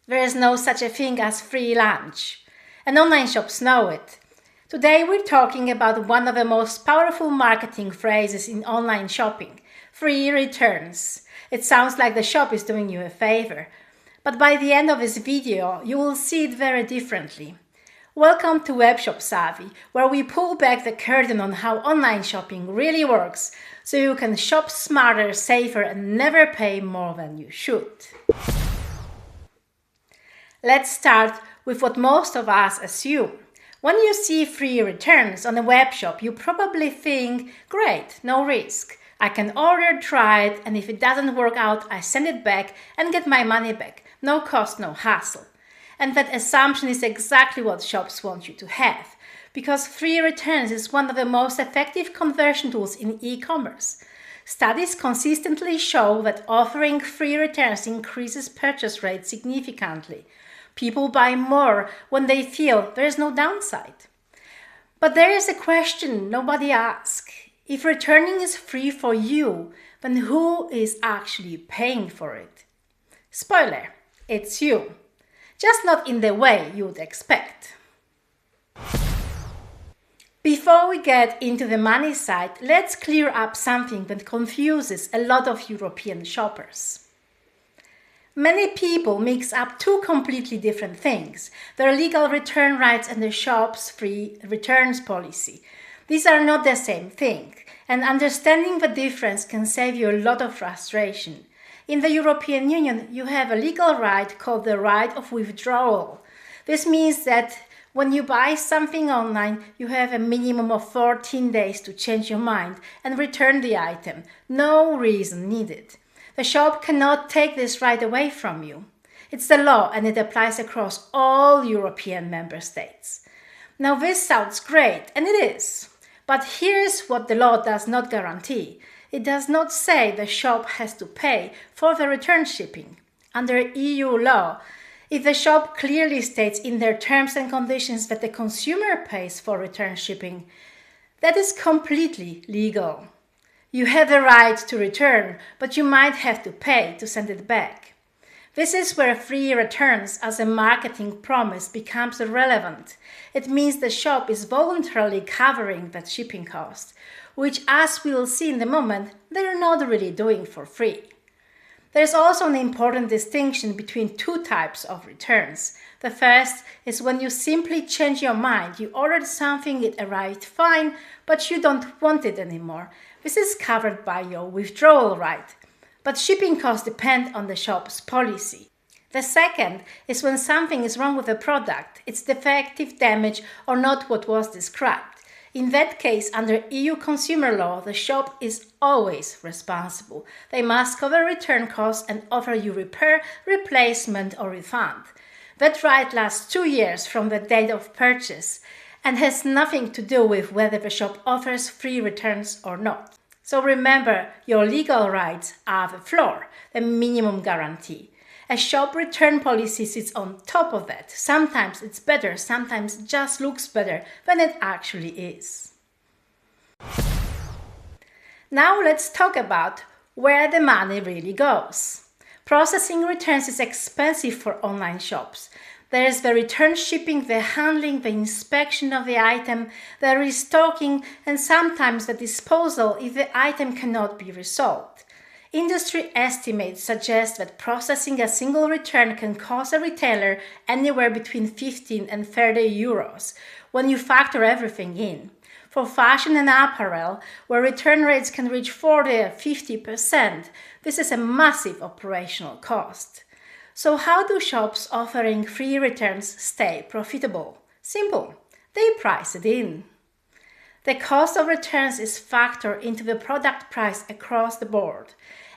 There is no such a thing as free lunch, and online shops know it. Today we're talking about one of the most powerful marketing phrases in online shopping: free returns. It sounds like the shop is doing you a favor, but by the end of this video you will see it very differently. Welcome to WebshopSavvy, where we pull back the curtain on how online shopping really works, so you can shop smarter, safer, and never pay more than you should. Let's start with what most of us assume. When you see free returns on a web shop, you probably think, great, no risk. I can order, try it, and if it doesn't work out, I send it back and get my money back. No cost, no hassle. And that assumption is exactly what shops want you to have, because free returns is one of the most effective conversion tools in e-commerce. Studies consistently show that offering free returns increases purchase rates significantly. People buy more when they feel there is no downside. But there is a question nobody asks. If returning is free for you, then who is actually paying for it? Spoiler, it's you. Just not in the way you'd expect. Before we get into the money side, let's clear up something that confuses a lot of European shoppers. Many people mix up two completely different things: their legal return rights and the shop's free returns policy. These are not the same thing, and understanding the difference can save you a lot of frustration. In the European Union, you have a legal right called the right of withdrawal. This means that when you buy something online, you have a minimum of 14 days to change your mind and return the item. No reason needed. The shop cannot take this right away from you. It's the law, and it applies across all European member states. Now this sounds great, and it is. But here's what the law does not guarantee. It does not say the shop has to pay for the return shipping. Under EU law, if the shop clearly states in their terms and conditions that the consumer pays for return shipping, that is completely legal. You have the right to return, but you might have to pay to send it back. This is where free returns as a marketing promise becomes irrelevant. It means the shop is voluntarily covering that shipping cost, which, as we'll see in a moment, they're not really doing for free. There's also an important distinction between two types of returns. The first is when you simply change your mind. You ordered something, it arrived fine, but you don't want it anymore. This is covered by your withdrawal right, but shipping costs depend on the shop's policy. The second is when something is wrong with the product. It's defective, damage, or not what was described. In that case, under EU consumer law, the shop is always responsible. They must cover return costs and offer you repair, replacement, or refund. That right lasts 2 years from the date of purchase and has nothing to do with whether the shop offers free returns or not. So remember, your legal rights are the floor, the minimum guarantee. A shop return policy sits on top of that. Sometimes it's better, sometimes it just looks better than it actually is. Now let's talk about where the money really goes. Processing returns is expensive for online shops. There is the return shipping, the handling, the inspection of the item, the restocking, and sometimes the disposal if the item cannot be resolved. Industry estimates suggest that processing a single return can cost a retailer anywhere between 15 and 30 euros when you factor everything in. For fashion and apparel, where return rates can reach 40 or 50%, this is a massive operational cost. So how do shops offering free returns stay profitable? Simple. They price it in. The cost of returns is factored into the product price across the board.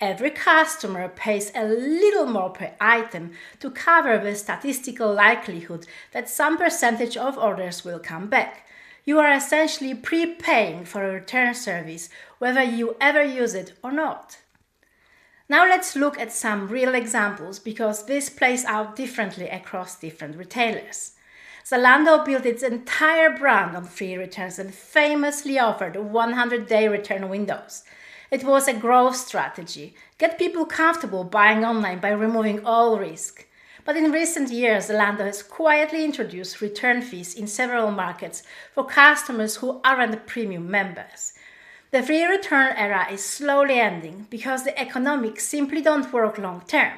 Every customer pays a little more per item to cover the statistical likelihood that some percentage of orders will come back. You are essentially prepaying for a return service, whether you ever use it or not. Now let's look at some real examples, because this plays out differently across different retailers. Zalando built its entire brand on free returns and famously offered 100-day return windows. It was a growth strategy. Get people comfortable buying online by removing all risk. But in recent years, Zalando has quietly introduced return fees in several markets for customers who aren't premium members. The free return era is slowly ending because the economics simply don't work long term.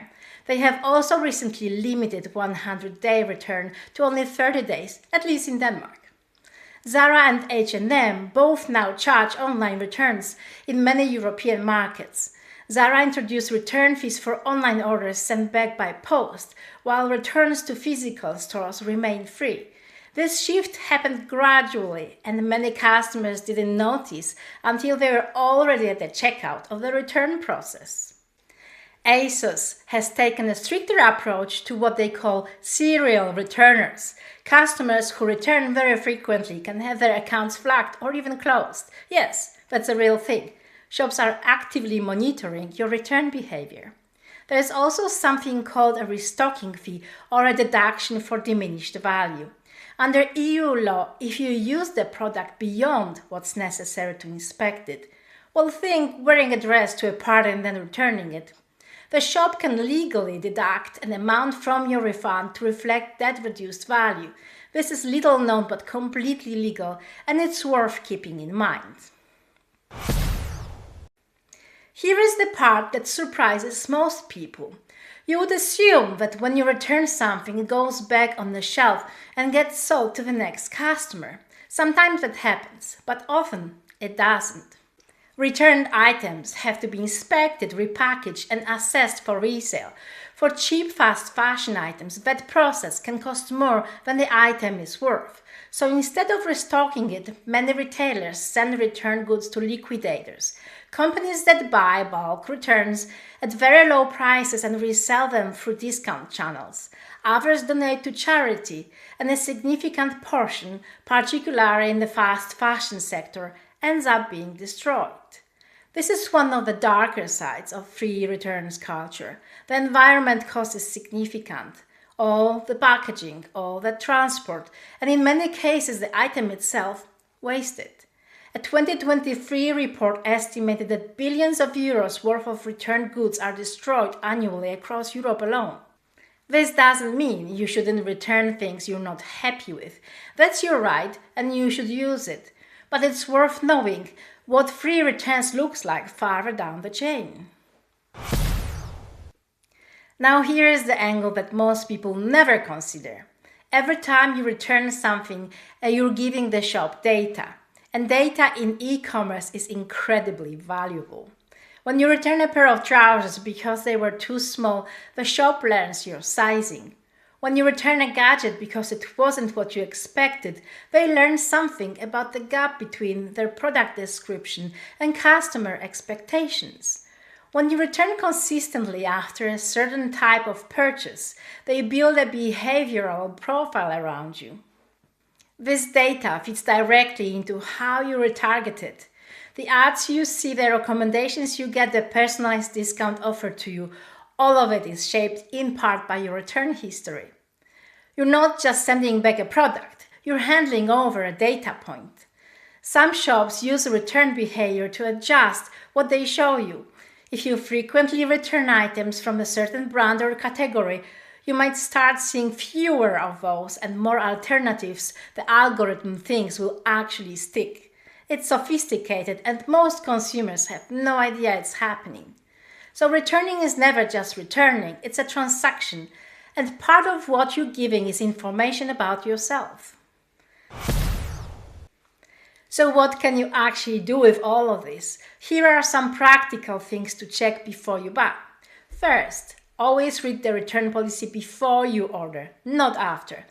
They have also recently limited 100-day return to only 30 days, at least in Denmark. Zara and H&M both now charge online returns in many European markets. Zara introduced return fees for online orders sent back by post, while returns to physical stores remain free. This shift happened gradually, and many customers didn't notice until they were already at the checkout of the return process. ASOS has taken a stricter approach to what they call serial returners. Customers who return very frequently can have their accounts flagged or even closed. Yes, that's a real thing. Shops are actively monitoring your return behavior. There is also something called a restocking fee or a deduction for diminished value. Under EU law, if you use the product beyond what's necessary to inspect it, well, think wearing a dress to a party and then returning it. The shop can legally deduct an amount from your refund to reflect that reduced value. This is little known but completely legal, and it's worth keeping in mind. Here is the part that surprises most people. You would assume that when you return something, it goes back on the shelf and gets sold to the next customer. Sometimes that happens, but often it doesn't. Returned items have to be inspected, repackaged, and assessed for resale. For cheap fast fashion items, that process can cost more than the item is worth. So instead of restocking it, many retailers send returned goods to liquidators, companies that buy bulk returns at very low prices and resell them through discount channels. Others donate to charity, and a significant portion, particularly in the fast fashion sector, ends up being destroyed. This is one of the darker sides of free returns culture. The environment cost is significant. All the packaging, all the transport, and in many cases the item itself, wasted. A 2023 report estimated that billions of euros worth of returned goods are destroyed annually across Europe alone. This doesn't mean you shouldn't return things you're not happy with. That's your right and you should use it. But it's worth knowing what free returns looks like farther down the chain. Now here is the angle that most people never consider. Every time you return something, you're giving the shop data. And data in e-commerce is incredibly valuable. When you return a pair of trousers because they were too small, the shop learns your sizing. When you return a gadget because it wasn't what you expected, they learn something about the gap between their product description and customer expectations. When you return consistently after a certain type of purchase, they build a behavioral profile around you. This data fits directly into how you retarget it. The ads you see, the recommendations you get, the personalized discount offered to you, all of it is shaped in part by your return history. You're not just sending back a product, you're handing over a data point. Some shops use return behavior to adjust what they show you. If you frequently return items from a certain brand or category, you might start seeing fewer of those and more alternatives the algorithm thinks will actually stick. It's sophisticated and most consumers have no idea it's happening. So returning is never just returning, it's a transaction, and part of what you're giving is information about yourself. So what can you actually do with all of this? Here are some practical things to check before you buy. First, always read the return policy before you order, not after.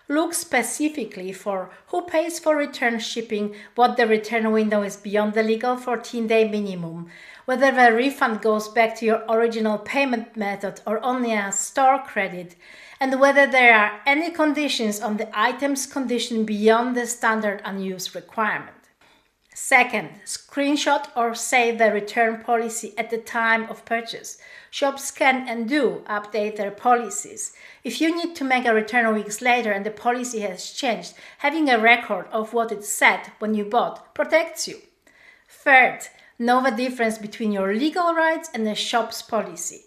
Look specifically for who pays for return shipping, what the return window is beyond the legal 14-day minimum, whether the refund goes back to your original payment method or only as store credit, and whether there are any conditions on the item's condition beyond the standard unused requirement. Second, screenshot or save the return policy at the time of purchase. Shops can and do update their policies. If you need to make a return weeks later and the policy has changed, having a record of what it said when you bought protects you. Third, know the difference between your legal rights and the shop's policy.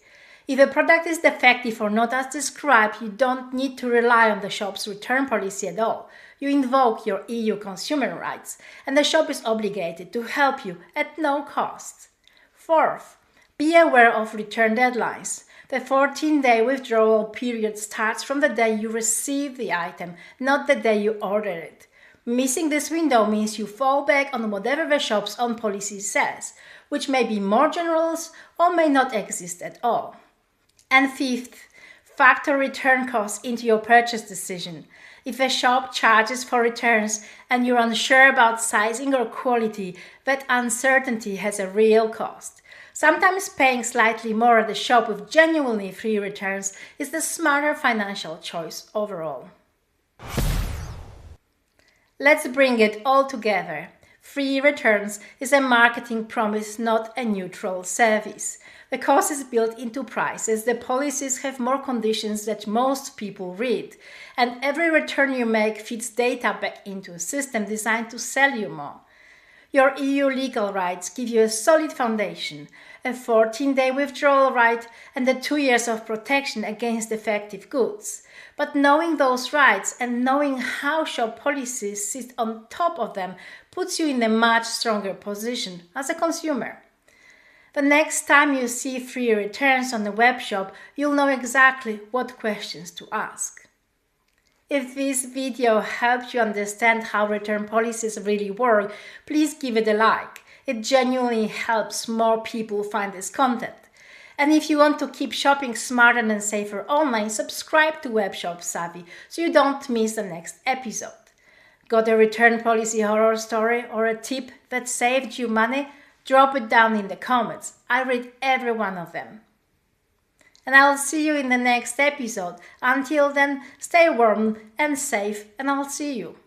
If a product is defective or not as described, you don't need to rely on the shop's return policy at all. You invoke your EU consumer rights, and the shop is obligated to help you at no cost. Fourth, be aware of return deadlines. The 14-day withdrawal period starts from the day you receive the item, not the day you order it. Missing this window means you fall back on whatever the shop's own policy says, which may be more generous or may not exist at all. And fifth, factor return costs into your purchase decision. If a shop charges for returns and you're unsure about sizing or quality, that uncertainty has a real cost. Sometimes paying slightly more at a shop with genuinely free returns is the smarter financial choice overall. Let's bring it all together. Free returns is a marketing promise, not a neutral service. The cost is built into prices. The policies have more conditions that most people read. And every return you make feeds data back into a system designed to sell you more. Your EU legal rights give you a solid foundation, a 14-day withdrawal right and the 2 years of protection against defective goods. But knowing those rights and knowing how shop policies sit on top of them puts you in a much stronger position as a consumer. The next time you see free returns on the web shop, you'll know exactly what questions to ask. If this video helped you understand how return policies really work, please give it a like. It genuinely helps more people find this content. And if you want to keep shopping smarter and safer online, subscribe to WebshopSavvy so you don't miss the next episode. Got a return policy horror story or a tip that saved you money? Drop it down in the comments. I read every one of them. And I'll see you in the next episode. Until then, stay warm and safe, and I'll see you.